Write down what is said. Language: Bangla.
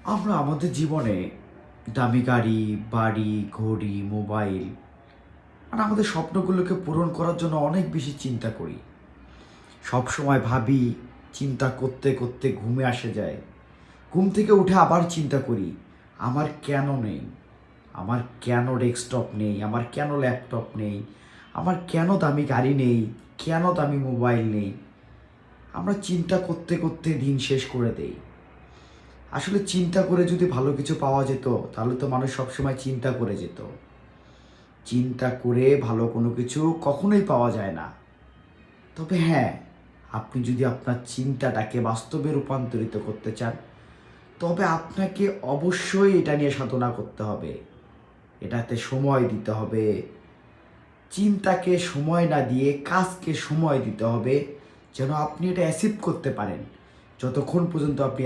আমরা আমাদের জীবনে দামি গাড়ি, বাড়ি, ঘড়ি, মোবাইল আর আমাদের স্বপ্নগুলোকে পূরণ করার জন্য অনেক বেশি চিন্তা করি। সবসময় ভাবি, চিন্তা করতে করতে ঘুমে আসে যায়। ঘুম থেকে উঠে আবার চিন্তা করি, আমার কেন নেই? আমার কেন ডেস্কটপ নেই? আমার কেন ল্যাপটপ নেই? আমার কেন দামি গাড়ি নেই? কেন দামি মোবাইল নেই? আমরা চিন্তা করতে করতে দিন শেষ করে দেই। আসলে চিন্তা করে যদি ভালো কিছু পাওয়া যেত, তাহলে তো মানুষ সবসময় চিন্তা করে যেত। চিন্তা করে ভালো কোনো কিছু কখনোই পাওয়া যায় না। তবে হ্যাঁ, আপনি যদি আপনার চিন্তাটাকে বাস্তবে রূপান্তরিত করতে চান, তবে আপনাকে অবশ্যই এটা নিয়ে সাধনা করতে হবে। এটাতে সময় দিতে হবে। চিন্তাকে সময় না দিয়ে কাজকে সময় দিতে হবে, যেন আপনি এটা অ্যাচিভ করতে পারেন। যতক্ষণ পর্যন্ত আপনি